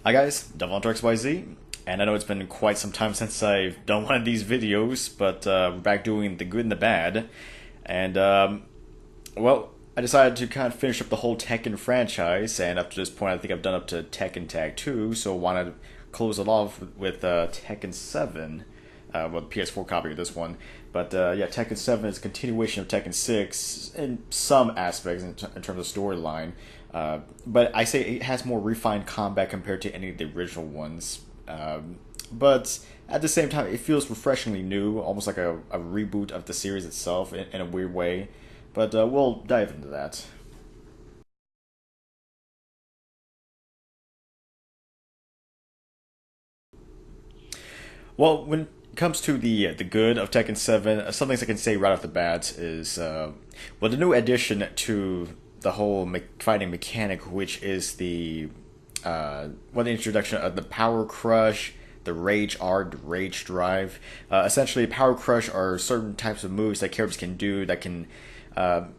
Hi guys, XYZ, and I know it's been quite some time since I've done one of these videos, but we're back doing the good and the bad, and well, I decided to kind of finish up the whole Tekken franchise, and up to this point I think I've done up to Tekken Tag 2, so I wanted to close it off with Tekken 7, well, the PS4 copy of this one, but yeah, Tekken 7 is a continuation of Tekken 6 in some aspects in terms of storyline. But I say it has more refined combat compared to any of the original ones. But at the same time, it feels refreshingly new, almost like a reboot of the series itself in a weird way. But we'll dive into that. Well, when it comes to the good of Tekken 7, some things I can say right off the bat is well, the new addition to the whole fighting mechanic, which is the introduction of the Power Crush, the Rage Art, the Rage Drive. Essentially, Power Crush are certain types of moves that characters can do that can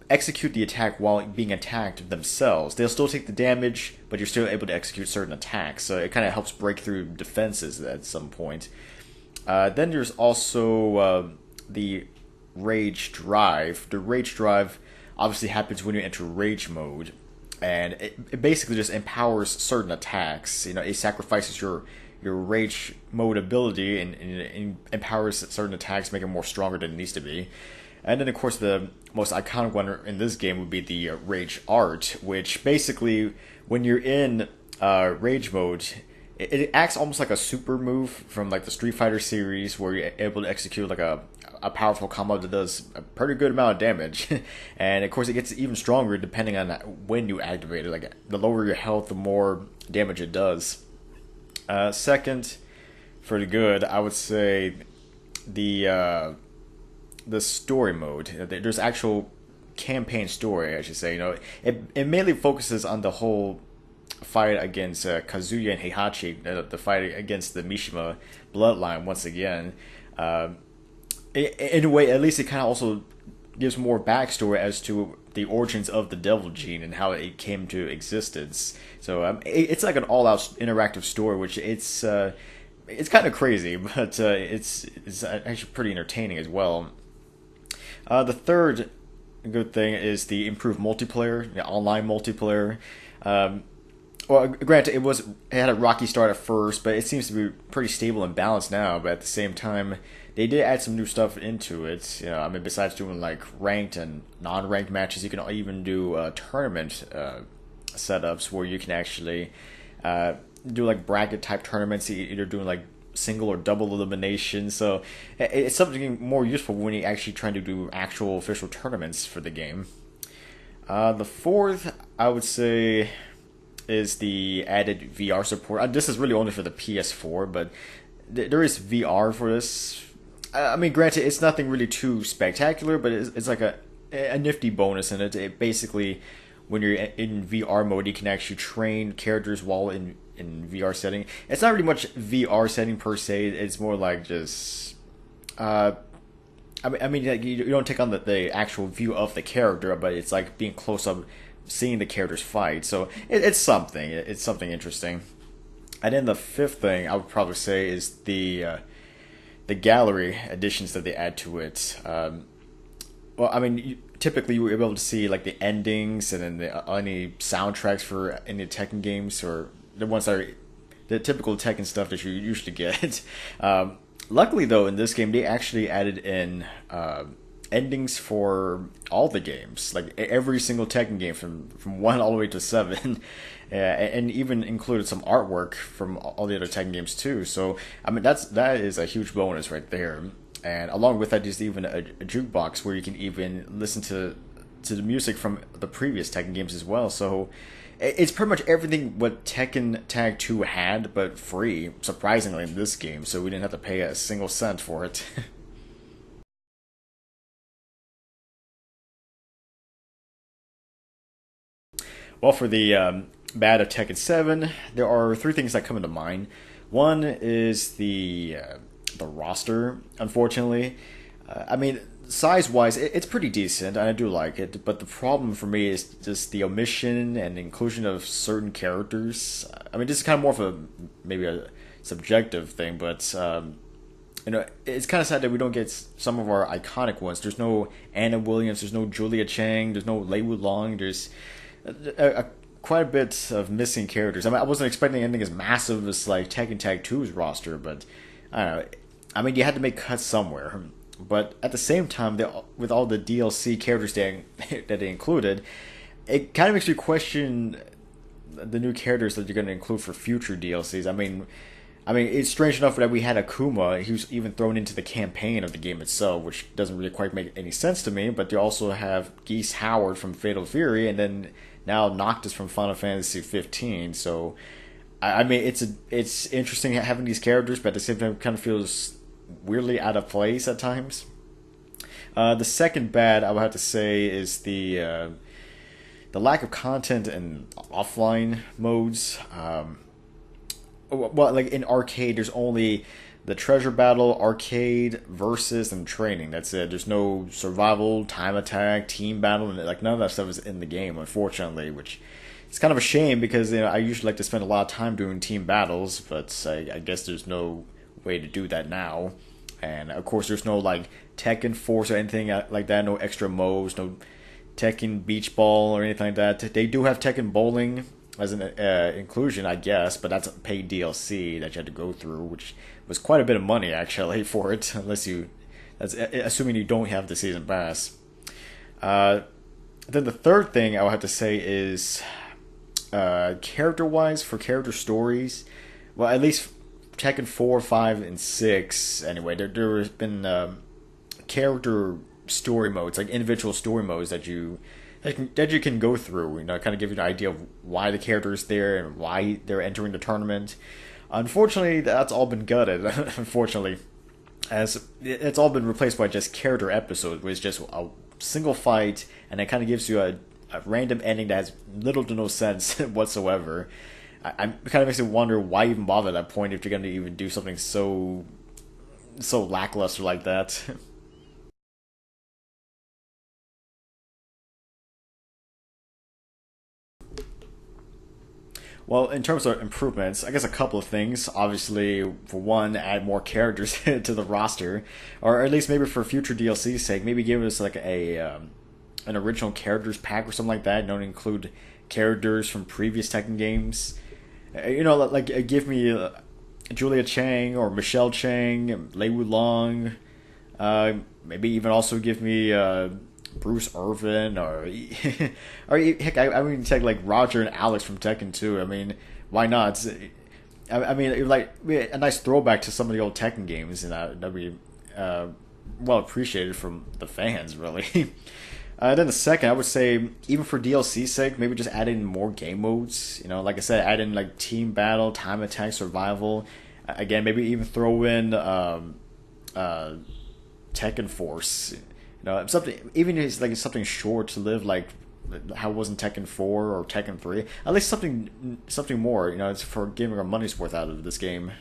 execute the attack while being attacked themselves. They'll still take the damage, but you're still able to execute certain attacks. So it kind of helps break through defenses at some point. Then there's also the Rage Drive. The Rage Drive obviously happens when you enter Rage mode, and it basically just empowers certain attacks. You know, it sacrifices your Rage mode ability and empowers certain attacks, make it more stronger than it needs to be. And then, of course, the most iconic one in this game would be the Rage Art, which basically, when you're in Rage mode, it acts almost like a super move from like the Street Fighter series, where you're able to execute like a powerful combo that does a pretty good amount of damage. And of course, it gets even stronger depending on when you activate it. Like the lower your health, the more damage it does. Second, for the good, I would say the story mode. There's actual campaign story, I should say. You know, it mainly focuses on the whole fight against Kazuya and Heihachi, the fight against the Mishima bloodline once again. In a way, at least it kind of also gives more backstory as to the origins of the Devil Gene and how it came to existence. So it's like an all-out interactive story, which it's kind of crazy, but it's actually pretty entertaining as well. The third good thing is the improved multiplayer, the online multiplayer. Well, granted, it had a rocky start at first, but it seems to be pretty stable and balanced now. But at the same time, they did add some new stuff into it. You know, I mean, besides doing like ranked and non-ranked matches, you can even do tournament setups where you can actually do like bracket type tournaments, either doing like single or double elimination. So it's something more useful when you're actually trying to do actual official tournaments for the game. The fourth, I would say, is the added VR support. This is really only for the PS4, but there is VR for this. I mean, granted, it's nothing really too spectacular, but it's like a nifty bonus in it. It basically, when you're in VR mode, you can actually train characters while in VR setting. It's not really much VR setting per se. It's more like just I mean, like, you don't take on the actual view of the character, but it's like being close up, seeing the characters fight. So it's something. It's something interesting. And then the fifth thing I would probably say is the gallery additions that they add to it. Well, I mean, typically you were able to see like the endings and then any soundtracks for any Tekken games, or the ones that are the typical Tekken stuff that you usually get. Luckily, though, in this game, they actually added in endings for all the games, like every single Tekken game from 1 all the way to 7, and even included some artwork from all the other Tekken games too. So, I mean, that is a huge bonus right there. And along with that, there's even a jukebox where you can even listen to the music from the previous Tekken games as well. So it's pretty much everything what Tekken Tag 2 had, but free, surprisingly, in this game, so we didn't have to pay a single cent for it. Well, for the bad of Tekken 7, there are three things that come into mind. One is the roster, unfortunately. I mean, size-wise, it's pretty decent, and I do like it. But the problem for me is just the omission and inclusion of certain characters. I mean, this is kind of more of a maybe a subjective thing, but it's kind of sad that we don't get some of our iconic ones. There's no Anna Williams, there's no Julia Chang, there's no Lei Wulong. There's quite a bit of missing characters. I mean, I wasn't expecting anything as massive as like Tekken Tag 2's roster, but I don't know. I mean, you had to make cuts somewhere. But at the same time, with all the DLC characters that they included, it kind of makes you question the new characters that you're going to include for future DLCs. I mean, it's strange enough that we had Akuma. He was even thrown into the campaign of the game itself, which doesn't really quite make any sense to me. But you also have Geese Howard from Fatal Fury, and then now Noctis from Final Fantasy 15. So, I mean, it's interesting having these characters, but at the same time, it kind of feels weirdly out of place at times. The second bad I would have to say is the lack of content in offline modes. Well, like in arcade, there's only the treasure battle, arcade, versus, and training. That's it. There's no survival, time attack, team battle, and like none of that stuff is in the game, unfortunately. Which it's kind of a shame because I usually like to spend a lot of time doing team battles, but I guess there's no way to do that now. And of course, there's no like Tekken Force or anything like that. No extra modes, no Tekken Beach Ball or anything like that. They do have Tekken Bowling as an inclusion, I guess, but that's a paid DLC that you had to go through, which was quite a bit of money actually for it. That's assuming you don't have the season pass. Then the third thing I would have to say is character-wise for character stories. Well, at least Tekken 4, 5, and 6. Anyway, there has been character story modes, like individual story modes that you can go through, kind of give you an idea of why the character is there and why they're entering the tournament. Unfortunately, that's all been gutted, unfortunately, as it's all been replaced by just character episodes, which is just a single fight, and it kind of gives you a random ending that has little to no sense whatsoever. I kind of makes me wonder why even bother at that point if you're going to even do something so lackluster like that. Well, in terms of improvements, I guess a couple of things. Obviously, for one, add more characters to the roster, or at least maybe for future DLC's sake, maybe give us like an original characters pack or something like that. Don't include characters from previous Tekken games. Give me Julia Chang or Michelle Chang, Lei Wulong. Maybe even also give me Bruce Irvin or or heck, I mean take like Roger and Alex from Tekken 2. I mean, why not? I mean, it would like be a nice throwback to some of the old Tekken games, and that'd be well appreciated from the fans, really. Then the second, I would say, even for DLC's sake, maybe just add in more game modes. Like I said, add in like team battle, time attack, survival. Again, maybe even throw in Tekken Force. Something even if it's like something short to live like how it was in Tekken 4 or Tekken 3. At least something more. It's for getting our money's worth out of this game.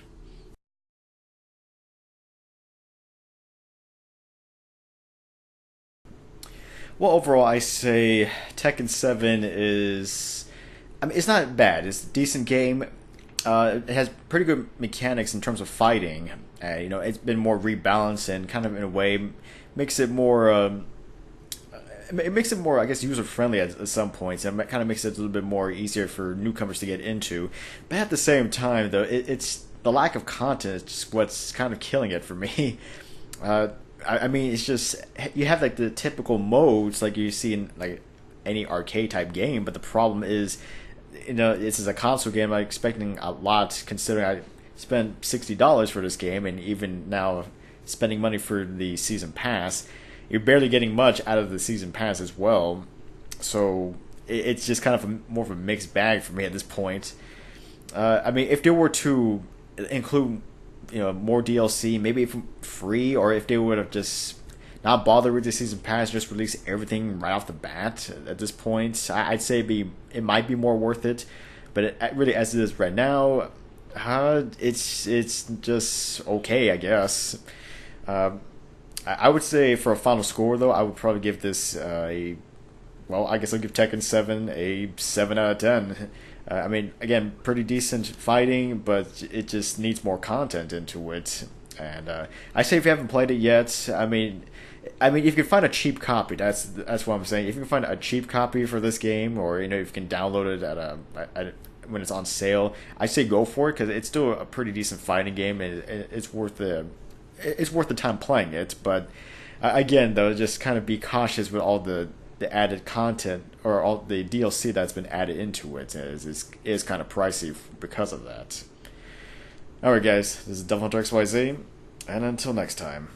Well, overall, I say Tekken 7 is. I mean, it's not bad. It's a decent game. It has pretty good mechanics in terms of fighting. It's been more rebalanced and kind of in a way makes it more. It makes it more, I guess, user friendly at some points, and it kind of makes it a little bit more easier for newcomers to get into. But at the same time, though, it's the lack of content is what's kind of killing it for me. I mean, it's just you have like the typical modes like you see in like any arcade type game, but the problem is, this is a console game. I'm expecting a lot considering I spent $60 for this game, and even now spending money for the season pass, you're barely getting much out of the season pass as well. So it's just kind of more of a mixed bag for me at this point. I mean, if they were to include more DLC, maybe free, or if they would have just not bothered with the season pass, just release everything right off the bat at this point, I'd say it might be more worth it. But really, as it is right now, it's just okay, I guess. I would say for a final score though, I would probably give this a well, I guess I'll give Tekken 7 a 7 out of 10. I mean, again, pretty decent fighting, but it just needs more content into it. And I say if you haven't played it yet, if you can find a cheap copy, that's what I'm saying. If you can find a cheap copy for this game, or if you can download it when it's on sale, I say go for it because it's still a pretty decent fighting game, and it's worth the time playing it. But again, though, just kind of be cautious with all the added content or all the DLC that's been added into it. Is kind of pricey because of that. Alright guys, this is Devil Hunter XYZ, and until next time.